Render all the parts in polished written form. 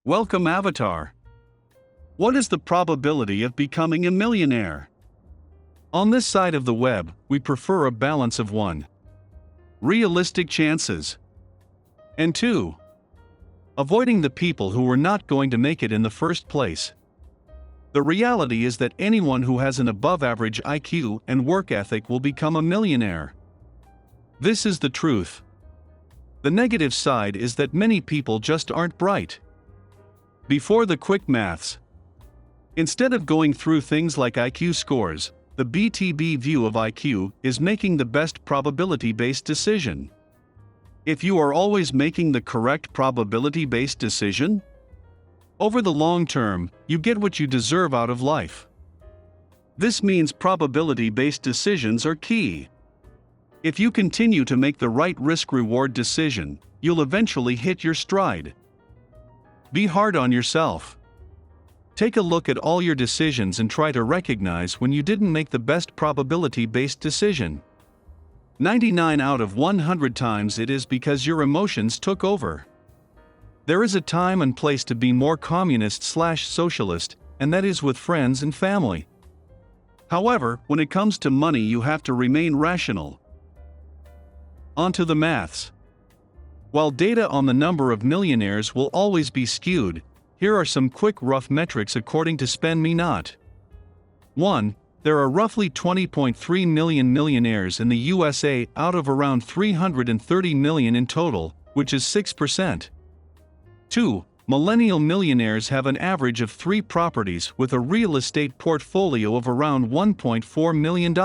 Welcome, Avatar. What is the probability of becoming a millionaire? On this side of the web, we prefer a balance of 1. Realistic chances. And 2. Avoiding the people who were not going to make it in the first place. The reality is that anyone who has an above-average IQ and work ethic will become a millionaire. This is the truth. The negative side is that many people just aren't bright. Before the quick maths. Instead of going through things like IQ scores, the BTB view of IQ is making the best probability-based decision. If you are always making the correct probability-based decision, over the long term, you get what you deserve out of life. This means probability-based decisions are key. If you continue to make the right risk-reward decision, you'll eventually hit your stride. Be hard on yourself. Take a look at all your decisions and try to recognize when you didn't make the best probability-based decision. 99 out of 100 times it is because your emotions took over. There is a time and place to be more communist/socialist, and that is with friends and family. However, when it comes to money, you have to remain rational. On to the maths. While data on the number of millionaires will always be skewed, here are some quick rough metrics according to Spend Me Not. 1. There are roughly 20.3 million millionaires in the USA out of around 330 million in total, which is 6%. 2. Millennial millionaires have an average of 3 properties with a real estate portfolio of around $1.4 million.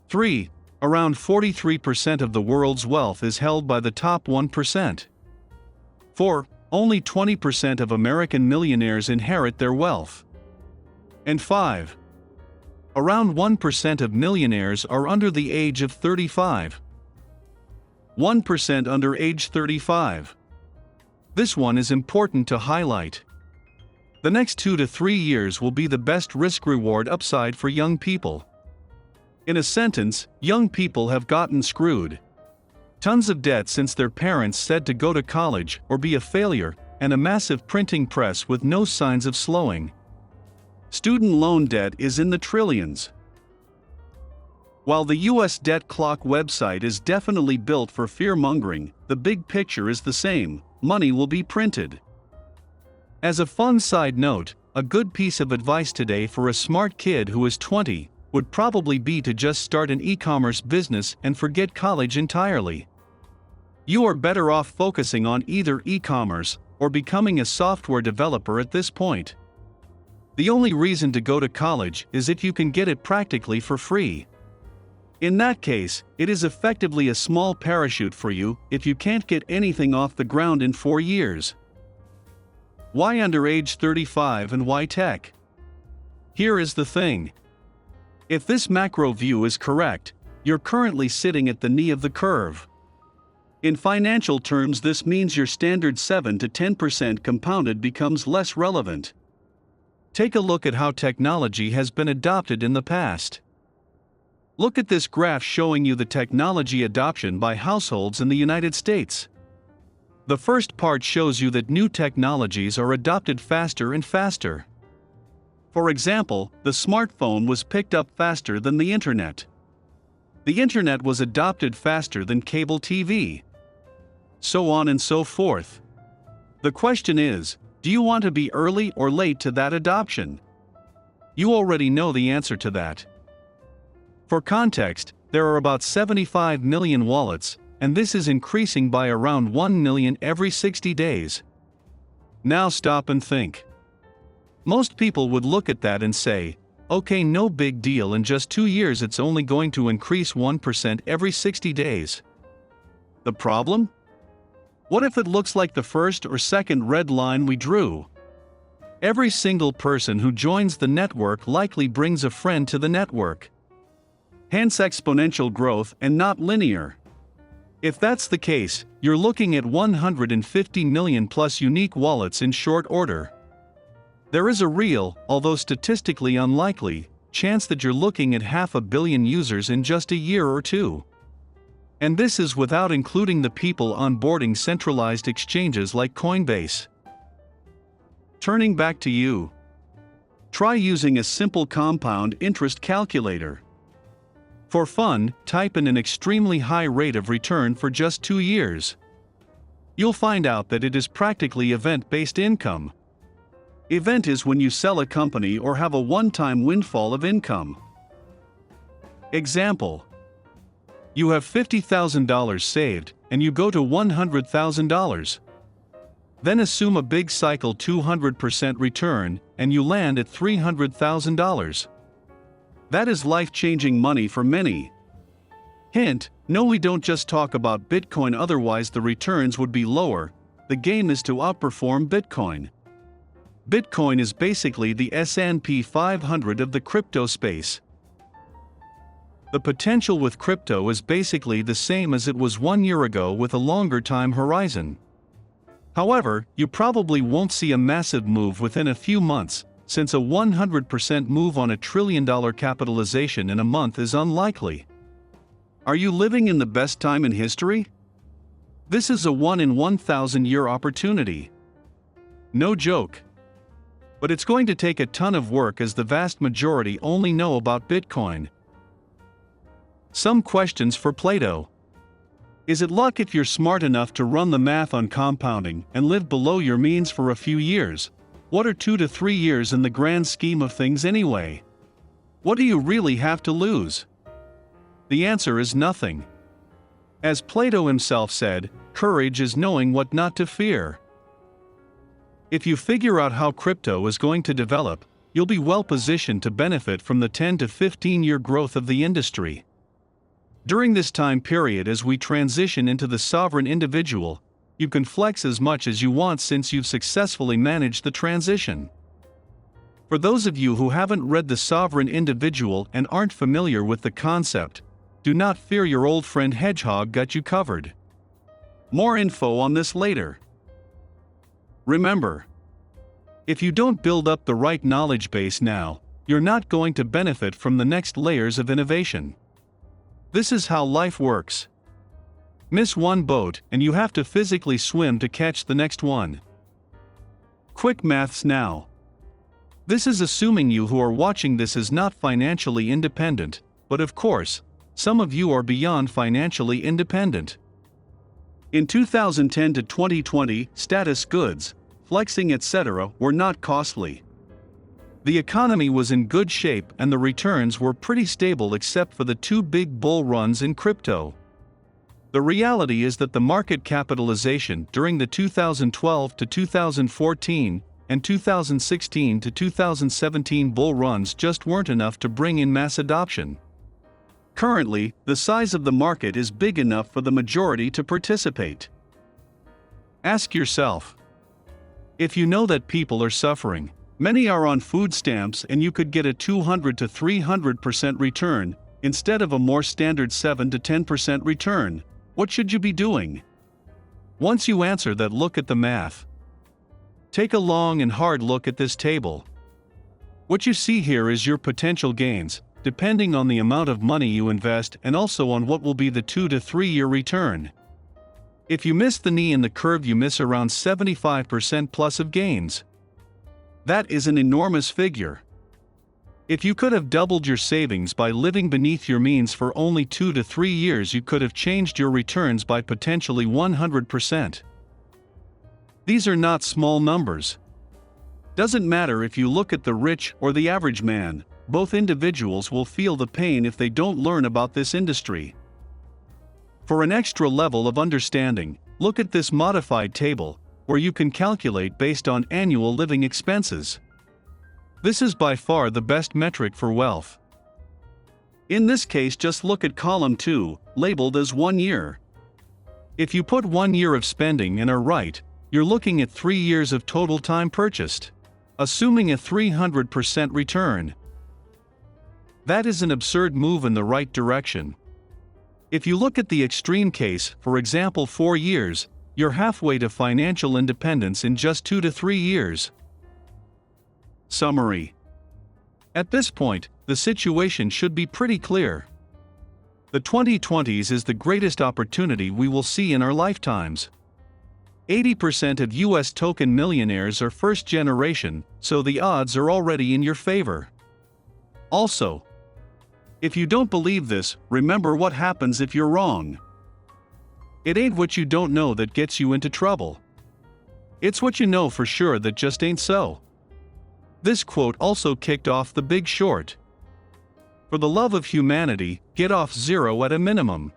3. Around 43% of the world's wealth is held by the top 1%. 4. Only 20% of American millionaires inherit their wealth. And 5. Around 1% of millionaires are under the age of 35. 1% under age 35. This one is important to highlight. The next 2 to 3 years will be the best risk-reward upside for young people. In a sentence, young people have gotten screwed. Tons of debt since their parents said to go to college or be a failure, and a massive printing press with no signs of slowing. Student loan debt is in the trillions. While the US Debt Clock website is definitely built for fear-mongering, the big picture is the same: money will be printed. As a fun side note, a good piece of advice today for a smart kid who is 20 would probably be to just start an e-commerce business and forget college entirely. You are better off focusing on either e-commerce or becoming a software developer at this point. The only reason to go to college is if you can get it practically for free. In that case, it is effectively a small parachute for you if you can't get anything off the ground in 4 years. Why under age 35 and why tech? Here is the thing. If this macro view is correct, you're currently sitting at the knee of the curve. In financial terms, this means your standard 7 to 10% compounded becomes less relevant. Take a look at how technology has been adopted in the past. Look at this graph showing you the technology adoption by households in the United States. The first part shows you that new technologies are adopted faster and faster. For example, the smartphone was picked up faster than the internet. The internet was adopted faster than cable TV. So on and so forth. The question is, do you want to be early or late to that adoption? You already know the answer to that. For context, there are about 75 million wallets, and this is increasing by around 1 million every 60 days. Now stop and think. Most people would look at that and say, okay, no big deal, in just 2 years it's only going to increase 1% every 60 days. The problem? What if it looks like the first or second red line we drew? Every single person who joins the network likely brings a friend to the network. Hence exponential growth and not linear. If that's the case, you're looking at 150 million plus unique wallets in short order. There is a real, although statistically unlikely, chance that you're looking at 500 million users in just a year or two. And this is without including the people onboarding centralized exchanges like Coinbase. Turning back to you. Try using a simple compound interest calculator. For fun, type in an extremely high rate of return for just 2 years. You'll find out that it is practically event-based income. Event is when you sell a company or have a one-time windfall of income. Example. You have $50,000 saved, and you go to $100,000. Then assume a big cycle 200% return, and you land at $300,000. That is life-changing money for many. Hint, no, we don't just talk about Bitcoin, otherwise the returns would be lower. The game is to outperform Bitcoin. Bitcoin is basically the S&P 500 of the crypto space. The potential with crypto is basically the same as it was 1 year ago with a longer time horizon. However, you probably won't see a massive move within a few months, since a 100% move on $1 trillion capitalization in a month is unlikely. Are you living in the best time in history? This is a 1 in 1,000 year opportunity. No joke. But it's going to take a ton of work, as the vast majority only know about Bitcoin. Some questions for Plato. Is it luck if you're smart enough to run the math on compounding and live below your means for a few years? What are 2 to 3 years in the grand scheme of things anyway? What do you really have to lose? The answer is nothing. As Plato himself said, courage is knowing what not to fear. If you figure out how crypto is going to develop, you'll be well positioned to benefit from the 10 to 15-year growth of the industry. During this time period, as we transition into the sovereign individual, you can flex as much as you want since you've successfully managed the transition. For those of you who haven't read The Sovereign Individual and aren't familiar with the concept, do not fear, your old friend Hedgehog got you covered. More info on this later. Remember, if you don't build up the right knowledge base now, you're not going to benefit from the next layers of innovation. This is how life works. Miss one boat, and you have to physically swim to catch the next one. Quick maths now. This is assuming you who are watching this is not financially independent, but of course, some of you are beyond financially independent. In 2010 to 2020, status goods, flexing, etc. were not costly. The economy was in good shape and the returns were pretty stable except for the 2 big bull runs in crypto. The reality is that the market capitalization during the 2012 to 2014 and 2016 to 2017 bull runs just weren't enough to bring in mass adoption. Currently, the size of the market is big enough for the majority to participate. Ask yourself, if you know that people are suffering, many are on food stamps, and you could get a 200 to 300% return, instead of a more standard 7 to 10% return, what should you be doing? Once you answer that, look at the math. Take a long and hard look at this table. What you see here is your potential gains, depending on the amount of money you invest and also on what will be the 2 to 3 year return. If you miss the knee in the curve, you miss around 75% plus of gains. That is an enormous figure. If you could have doubled your savings by living beneath your means for only 2 to 3 years, you could have changed your returns by potentially 100%. These are not small numbers. Doesn't matter if you look at the rich or the average man, both individuals will feel the pain if they don't learn about this industry. For an extra level of understanding, look at this modified table, where you can calculate based on annual living expenses. This is by far the best metric for wealth. In this case, just look at column 2, labeled as 1 year. If you put 1 year of spending and are right, you're looking at 3 years of total time purchased, assuming a 300% return. That is an absurd move in the right direction. If you look at the extreme case, for example 4 years, you're halfway to financial independence in just 2 to 3 years. Summary. At this point, the situation should be pretty clear. The 2020s is the greatest opportunity we will see in our lifetimes. 80% of US token millionaires are first generation, so the odds are already in your favor. Also, if you don't believe this, remember what happens if you're wrong. It ain't what you don't know that gets you into trouble. It's what you know for sure that just ain't so. This quote also kicked off The Big Short. For the love of humanity, get off zero at a minimum.